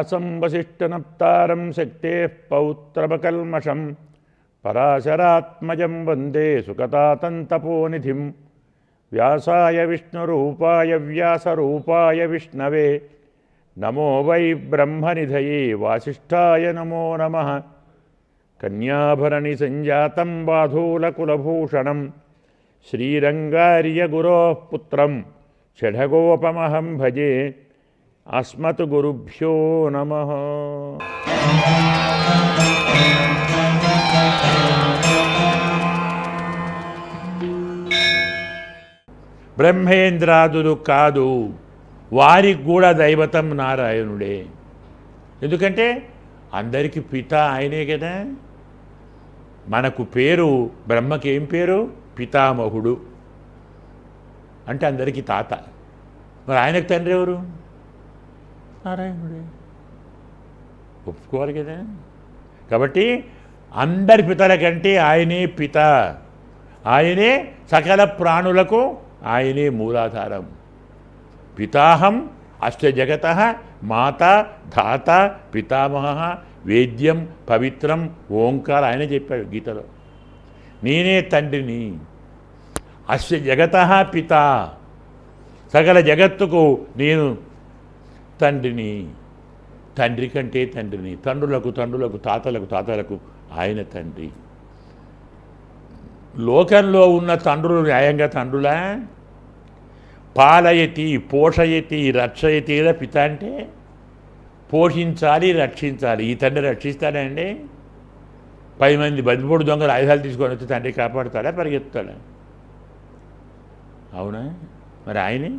వ్యాసం వసిష్ఠనప్తారం శక్తేః పౌత్రమకల్మషం పరాశరాత్మజం వందే సుకతాతం తపోనిధిం వ్యాసాయ విష్ణురూపాయ వ్యాసరూపాయ విష్ణవే నమో వై బ్రహ్మనిధయే వాసిష్ఠాయ నమో నమః కన్యాభరణి సంజాతం బాధూలకులభూషణం శ్రీరంగార్యగురోః పుత్రం షఢగోపమహం భజే అస్మత్ గురుభ్యో నమః. బ్రహ్మేంద్రాదులు కాదు, వారికి కూడా దైవతం నారాయణుడే. ఎందుకంటే అందరికీ పిత ఆయనే కదా. మనకు పేరు, బ్రహ్మకి ఏం పేరు? పితామహుడు అంటే అందరికీ తాత. మరి ఆయనకు తండ్రి ఎవరు? నారాయణుడే. ఒప్పుకోవాలి కదా. కాబట్టి అందరి పితల కంటే ఆయనే పిత, ఆయనే సకల ప్రాణులకు ఆయనే మూలాధారం. పితాహం అష్ట జగత మాత ధాత పితామహ వేద్యం పవిత్రం ఓంకార ఆయన చెప్పాడు గీతలో. నేనే తండ్రిని, అష్ట జగత పిత, సకల జగత్తుకు నేను తండ్రిని. తండ్రి కంటే తండ్రిని, తండ్రులకు తండ్రులకు తాతలకు తాతలకు ఆయన తండ్రి. లోకంలో ఉన్న తండ్రులు న్యాయంగా తండ్రులా? పాలయతి పోషయతి రక్షయతి కదా పిత అంటే. పోషించాలి, రక్షించాలి. ఈ తండ్రి రక్షిస్తాడా అండి? 10 మంది బదిపోడు దొంగలు ఆయుధాలు తీసుకొని వచ్చి తండ్రి కాపాడుతాడా, పరిగెత్తాడా? అవునా? మరి ఆయనే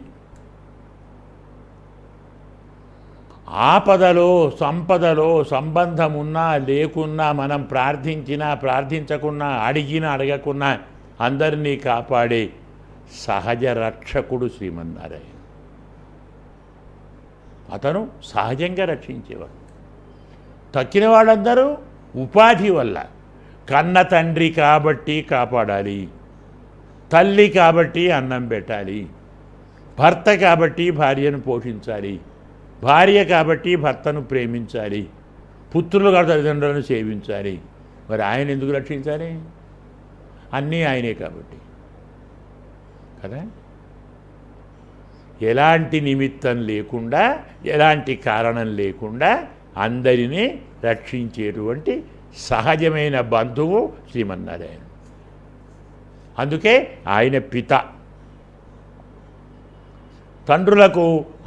ఆపదలో సంపదలో సంబంధం ఉన్నా లేకున్నా, మనం ప్రార్థించినా ప్రార్థించకున్నా, అడిగినా అడగకున్నా అందరినీ కాపాడే సహజ రక్షకుడు శ్రీమన్నారాయణ. అతను సహజంగా రక్షించేవాడు. తక్కిన వాళ్ళందరూ ఉపాధి వల్ల. కన్న తండ్రి కాబట్టి కాపాడాలి, తల్లి కాబట్టి అన్నం పెట్టాలి, భర్త కాబట్టి భార్యను పోషించాలి, భార్య కాబట్టి భర్తను ప్రేమించాలి, పుత్రులు కాబట్టి తల్లిదండ్రులను సేవించాలి. మరి ఆయన ఎందుకు రక్షించాలి? అన్నీ ఆయనే కాబట్టి కదా. ఎలాంటి నిమిత్తం లేకుండా, ఎలాంటి కారణం లేకుండా అందరినీ రక్షించేటువంటి సహజమైన బంధువు శ్రీమన్నారాయణ. అందుకే ఆయన పిత. తండ్రులకు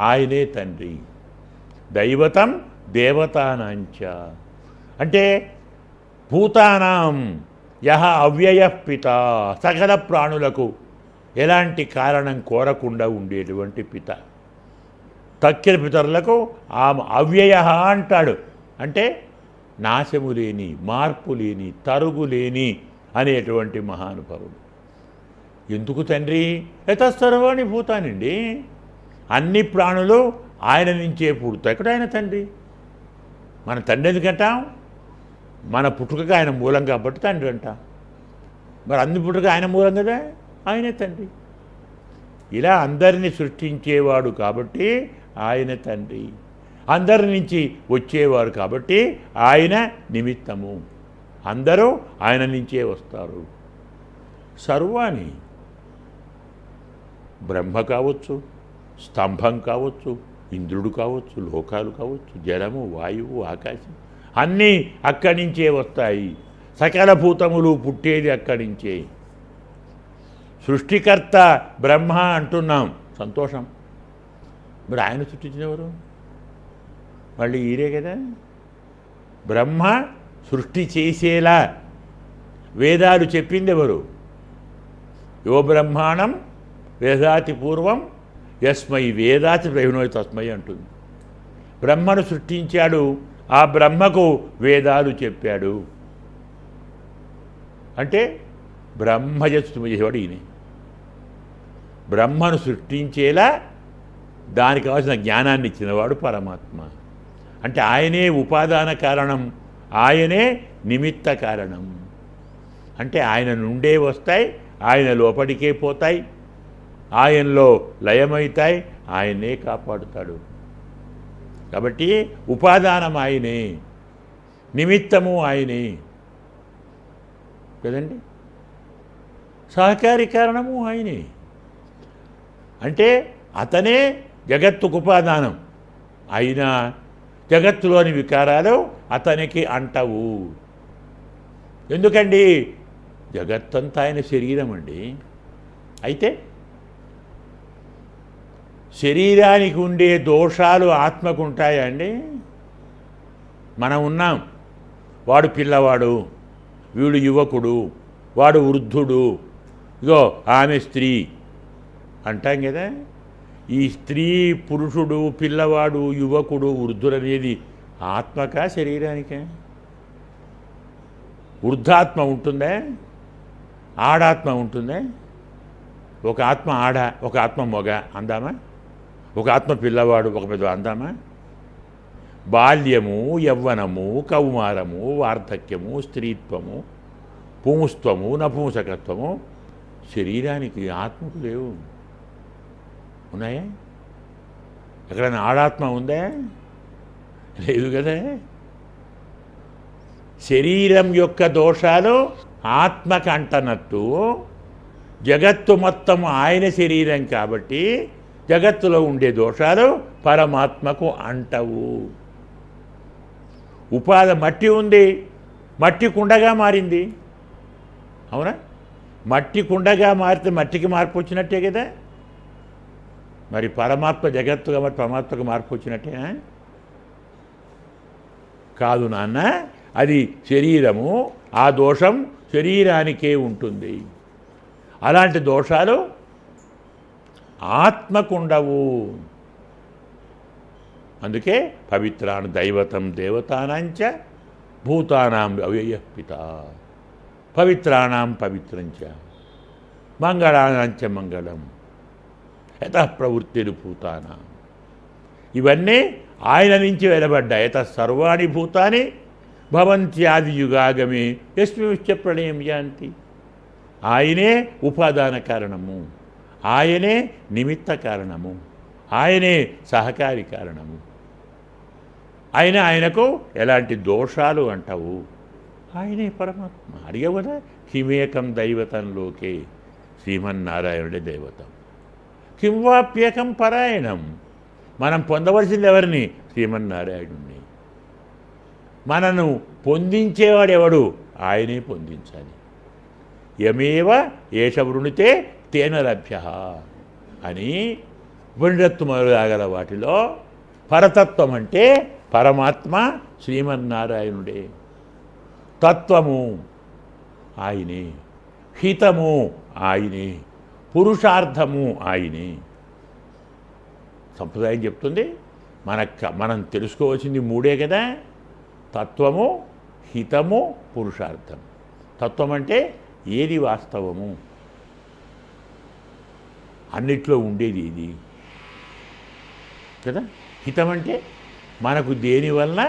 ఆయనే తండ్రి. దైవతం దేవతానాంచ అంటే భూతానాం యహ అవ్యయ పిత, సకల ప్రాణులకు ఎలాంటి కారణం కోరకుండా ఉండేటువంటి పిత. తక్కిన పితరులకు ఆ అవ్యయ అంటాడు. అంటే నాశము లేని, మార్పు లేని, తరుగు లేని అనేటువంటి మహానుభావుడు. ఎందుకు తండ్రి? యతసర్వాణి భూతానండి. అన్ని ప్రాణులు ఆయన నుంచే పుడతాయి. ఎక్కడ ఆయన తండ్రి? మన తండ్రి ఎందుకంటాం? మన పుట్టుకగా ఆయన మూలం కాబట్టి తండ్రి అంటాం. మరి అన్ని పుట్టుక ఆయన మూలం కదా, ఆయనే తండ్రి. ఇలా అందరినీ సృష్టించేవాడు కాబట్టి ఆయన తండ్రి. అందరి నుంచి వచ్చేవాడు కాబట్టి ఆయన నిమిత్తము. అందరూ ఆయన నుంచే వస్తారు. సర్వాణి బ్రహ్మ కావచ్చు, స్తంభం కావచ్చు, ఇంద్రుడు కావచ్చు, లోకాలు కావచ్చు, జలము, వాయువు, ఆకాశం అన్నీ అక్కడి నుంచే వస్తాయి. సకల భూతములు పుట్టేది అక్కడి నుంచే. సృష్టికర్త బ్రహ్మ అంటున్నాం, సంతోషం. మరి ఆయన సృష్టించినవారు మళ్ళీ ఈరే కదా. బ్రహ్మ సృష్టి చేసేలా వేదాలు చెప్పింది ఎవరు? యో బ్రహ్మాణం వేదాతి పూర్వం యస్మై వేదాతి ప్రహిణోయి తస్మై అంటుంది. బ్రహ్మను సృష్టించాడు, ఆ బ్రహ్మకు వేదాలు చెప్పాడు. అంటే బ్రహ్మజస్సు చేసేవాడు ఈయనే. బ్రహ్మను సృష్టించేలా దానికి కావాల్సిన జ్ఞానాన్ని ఇచ్చినవాడు పరమాత్మ. అంటే ఆయనే ఉపాదాన కారణం, ఆయనే నిమిత్త కారణం. అంటే ఆయన నుండే వస్తాయి, ఆయన లోపలికే పోతాయి, ఆయనలో లయమవుతాయి, ఆయనే కాపాడుతాడు. కాబట్టి ఉపాదానం ఆయనే, నిమిత్తము ఆయనే కదండి, సహకారి కారణము ఆయనే. అంటే అతనే జగత్తుకు ఉపాదానం అయినా జగత్తులోని వికారాలు అతనికి అంటవు. ఎందుకండి? జగత్తంతా ఆయన శరీరం అండి. అయితే శరీరానికి ఉండే దోషాలు ఆత్మకు ఉంటాయా అండి? మనం ఉన్నాం, వాడు పిల్లవాడు, వీడు యువకుడు, వాడు వృద్ధుడు, ఇగో ఆమె స్త్రీ అంటాం కదా. ఈ స్త్రీ, పురుషుడు, పిల్లవాడు, యువకుడు, వృద్ధుడు అనేది ఆత్మకా శరీరానికే? వృద్ధాత్మ ఉంటుందే, ఆడాత్మ ఉంటుందే? ఒక ఆత్మ ఆడ, ఒక ఆత్మ మొగ అందామా? ఒక ఆత్మ పిల్లవాడు, ఒక పెద్ద అందామా? బాల్యము, యవ్వనము, కౌమారము, వార్ధక్యము, స్త్రీత్వము, పుంస్త్వము, నపుంసకత్వము శరీరానికి, ఆత్మకు లేవు. ఉన్నాయా? ఎక్కడైనా ఆడాత్మ ఉందా? లేదు కదా. శరీరం యొక్క దోషాలు ఆత్మకు అంటనట్టు జగత్తు మొత్తం ఆయన శరీరం కాబట్టి జగత్తులో ఉండే దోషాలు పరమాత్మకు అంటవు. మట్టి ఉంది, మట్టి కుండగా మారింది, అవునా? మట్టి కుండగా మారితే మట్టికి మార్పు వచ్చినట్టే కదా. మరి పరమాత్మ జగత్తు కాబట్టి పరమాత్మకు మార్పు వచ్చినట్టేనా? కాదు నాన్న, అది శరీరము, ఆ దోషం శరీరానికే ఉంటుంది. అలాంటి దోషాలు ఆత్మకుండవు. అందుకే పవిత్రాన్ దైవతం దేవతానాంచ భూతానాం అవ్యయ పిత, పవిత్రాణం పవిత్రంచ మంగళానాంచ మంగళం యతః ప్రవృత్తిరు భూతానాం. ఇవన్నీ ఆయన నుంచి వెలబడ్డాయి. యతః సర్వాణి భూతాని భవంత్యాది యుగాగమే యస్మింశ్చ ప్రళయం యాంతి. ఆయనే ఉపాదాన కారణము, ఆయనే నిమిత్త కారణము, ఆయనే సహకారి కారణము. ఆయనకు ఎలాంటి దోషాలు అంటావు? ఆయనే పరమాత్మ. అడిగావు కదా, కిమేకం దైవతంలోకే శ్రీమన్నారాయణుడే దైవతం, కింవాప్యేకం పరాయణం. మనం పొందవలసింది ఎవరిని? శ్రీమన్నారాయణుణ్ణి. మనను పొందించేవాడు ఎవడు? ఆయనే పొందించాలి. యమేవ ఏష వృణితే తేన లభ్య అని ఉపనిషత్తు మొదలుగల వాటిలో పరతత్వం అంటే పరమాత్మ శ్రీమన్నారాయణుడే. తత్వము ఆయనే, హితము ఆయనే, పురుషార్థము ఆయనే. సంప్రదాయం చెప్తుంది మనం తెలుసుకోవాల్సింది మూడే కదా: తత్వము, హితము, పురుషార్థం. తత్వం అంటే ఏది వాస్తవము, అన్నిట్లో ఉండేది ఇది కదా. హితం అంటే మనకు దేనివల్ల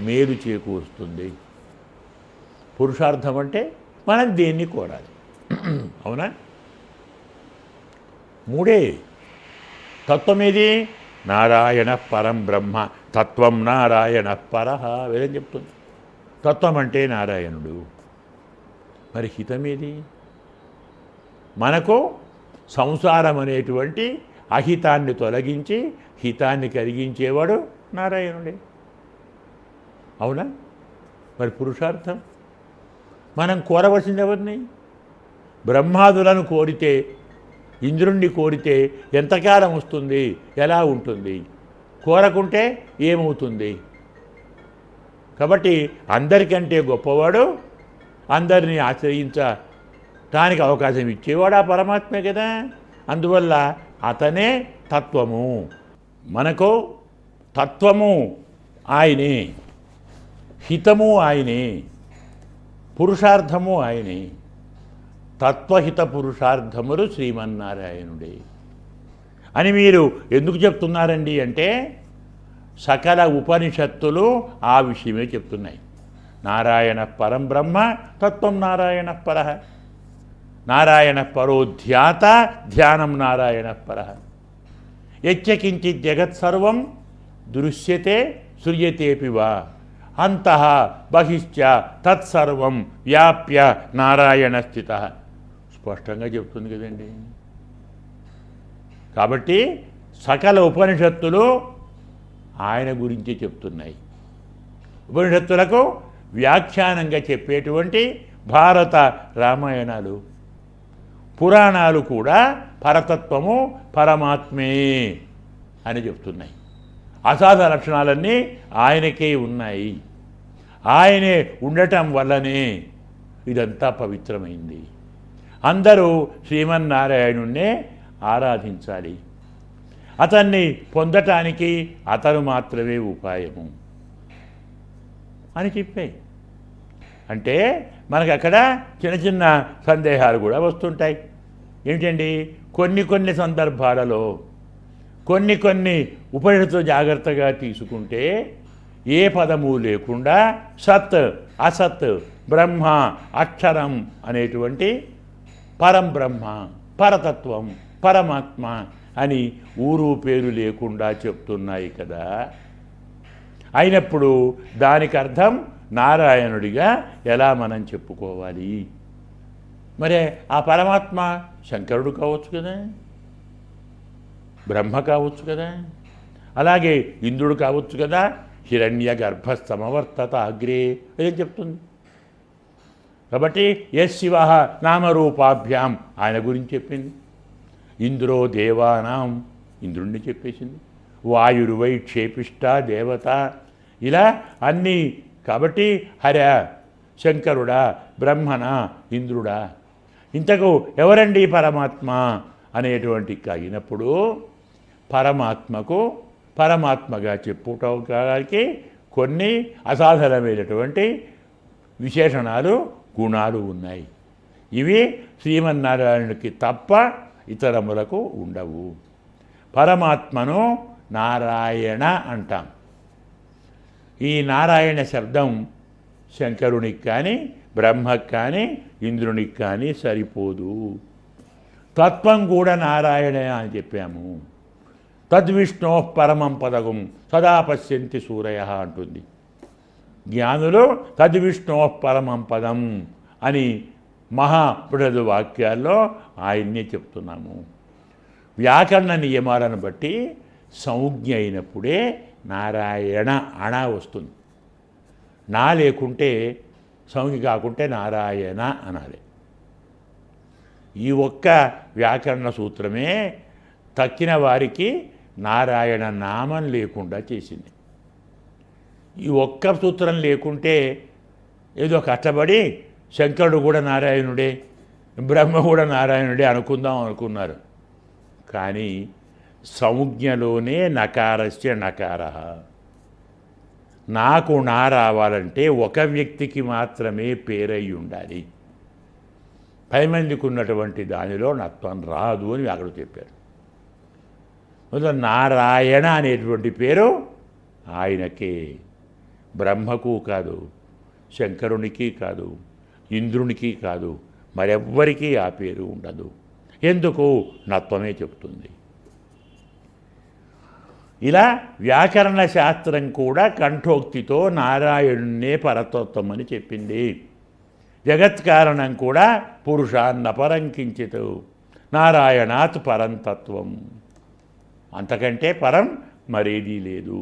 మేలు చేకూరుస్తుంది. పురుషార్థం అంటే మనం దేన్ని కోరాలి. అవునా? మూడే. తత్వం ఏది? నారాయణ పరం బ్రహ్మ, తత్వం నారాయణ పరః. వేదం చెప్తుంది తత్వం అంటే నారాయణుడు. మరి హితమేది? మనకు సంసారం అనేటువంటి అహితాన్ని తొలగించి హితాన్ని కలిగించేవాడు నారాయణుడే. అవునా? మరి పురుషార్థం మనం కోరవలసింది ఎవరిని? బ్రహ్మాదులను కోరితే, ఇంద్రుణ్ణి కోరితే ఎంతకాలం వస్తుంది, ఎలా ఉంటుంది? కోరకుంటే ఏమవుతుంది? కాబట్టి అందరికంటే గొప్పవాడు, అందరినీ ఆశ్రయించటానికి అవకాశం ఇచ్చేవాడు ఆ పరమాత్మే కదా. అందువల్ల అతనే తత్వము. మనకు తత్వము ఆయనే, హితము ఆయనే, పురుషార్థము ఆయనే. తత్వహిత పురుషార్థములు శ్రీమన్నారాయణుడే అని మీరు ఎందుకు చెప్తున్నారండి అంటే, సకల ఉపనిషత్తులు ఆ విషయమే చెప్తున్నాయి. నారాయణ పరం బ్రహ్మ, తత్వం నారాయణ పరః, నారాయణ పరో ధ్యాత, ధ్యానం నారాయణ పరః, యచ్చ కించిత్ జగత్సర్వం దృశ్యతే సృజతేపి వా అంతః బహిశ్చ తత్సర్వం వ్యాప్య నారాయణ స్థిత. స్పష్టంగా చెప్తుంది కదండి. కాబట్టి సకల ఉపనిషత్తులు ఆయన గురించి చెప్తున్నాయి. ఉపనిషత్తులకు వ్యాఖ్యానంగా చెప్పేటువంటి భారత రామాయణాలు, పురాణాలు కూడా పరతత్వము పరమాత్మే అని చెప్తున్నాయి. అసాధ లక్షణాలన్నీ ఆయనకే ఉన్నాయి. ఆయనే ఉండటం వల్లనే ఇదంతా పవిత్రమైంది. అందరూ శ్రీమన్నారాయణుణ్ణే ఆరాధించాలి. అతన్ని పొందటానికి అతను మాత్రమే ఉపాయము అని చెప్పాయి. అంటే మనకు అక్కడ చిన్న చిన్న సందేహాలు కూడా వస్తుంటాయి. ఏమిటండి, కొన్ని సందర్భాలలో కొన్ని ఉపనిషత్తు జాగ్రత్తగా తీసుకుంటే ఏ పదము లేకుండా సత్ అసత్ బ్రహ్మ అక్షరం అనేటువంటి పరంబ్రహ్మ పరతత్వం పరమాత్మ అని ఊరు పేరు లేకుండా చెప్తున్నాయి కదా. అయినప్పుడు దానికి అర్థం నారాయణుడిగా ఎలా మనం చెప్పుకోవాలి? మరి ఆ పరమాత్మ శంకరుడు కావచ్చు కదా, బ్రహ్మ కావచ్చు కదా, అలాగే ఇంద్రుడు కావచ్చు కదా. హిరణ్య గర్భస్తమవర్తత అగ్రే ఏం చెప్తుంది. కాబట్టి శివ నామరూపాభ్యాం ఆయన గురించి చెప్పింది. ఇంద్రో దేవానాం ఇంద్రుణ్ణి చెప్పేసింది. వాయురువై క్షేపిష్ట దేవత ఇలా అన్నీ. కాబట్టి హర శంకరుడా బ్రహ్మణ ఇంద్రుడా, ఇంతకు ఎవరండి పరమాత్మ అనేటువంటి అయినప్పుడు పరమాత్మకు పరమాత్మగా చెప్పుకోవడానికి కొన్ని అసాధారణమైనటువంటి విశేషణాలు గుణాలు ఉన్నాయి. ఇవి శ్రీమన్నారాయణుడికి తప్ప ఇతరములకు ఉండవు. పరమాత్మను నారాయణ అంటాం. ఈ నారాయణ శబ్దం శంకరునికి కానీ బ్రహ్మకు కానీ ఇంద్రునికి కానీ సరిపోదు. తత్వం కూడా నారాయణ అని చెప్పాము. తద్విష్ణో పరమం పదగం సదా పశ్యంతి సూరయ అంటుంది. జ్ఞానులు తద్విష్ణో పరమం పదం అని మహాపురుష వాక్యాల్లో ఆయన్నే చెప్తున్నాము. వ్యాకరణ నియమాలను బట్టి సంజ్ఞ అయినప్పుడే నారాయణ అణ వస్తుంది. నా లేకుంటే సంజ్ఞ కాకుంటే నారాయణ అనాలి. ఈ ఒక్క వ్యాకరణ సూత్రమే తక్కిన వారికి నారాయణ నామం లేకుండా చేసింది. ఈ ఒక్క సూత్రం లేకుంటే ఏదో కష్టపడి శంకరుడు కూడా నారాయణుడే బ్రహ్మ కూడా నారాయణుడే అనుకున్నారు. కానీ సంజ్ఞలోనే నకారస్య నకార. నాకు నా రావాలంటే ఒక వ్యక్తికి మాత్రమే పేరై ఉండాలి. 10 మందికి ఉన్నటువంటి దానిలో నత్వం రాదు అని అక్కడ చెప్పారు. నారాయణ అనేటువంటి పేరు ఆయనకే, బ్రహ్మకు కాదు, శంకరునికి కాదు, ఇంద్రునికి కాదు, మరెవ్వరికీ ఆ పేరు ఉండదు. ఎందుకు? నత్వమే చెప్తుంది. ఇలా వ్యాకరణ శాస్త్రం కూడా కంఠోక్తితో నారాయణున్నే పరతత్వం అని చెప్పింది. జగత్కారణం కూడా పురుషాన్నపరం కించిత్ నారాయణాత్ పరంతత్వం. అంతకంటే పరం మరేదీ లేదు.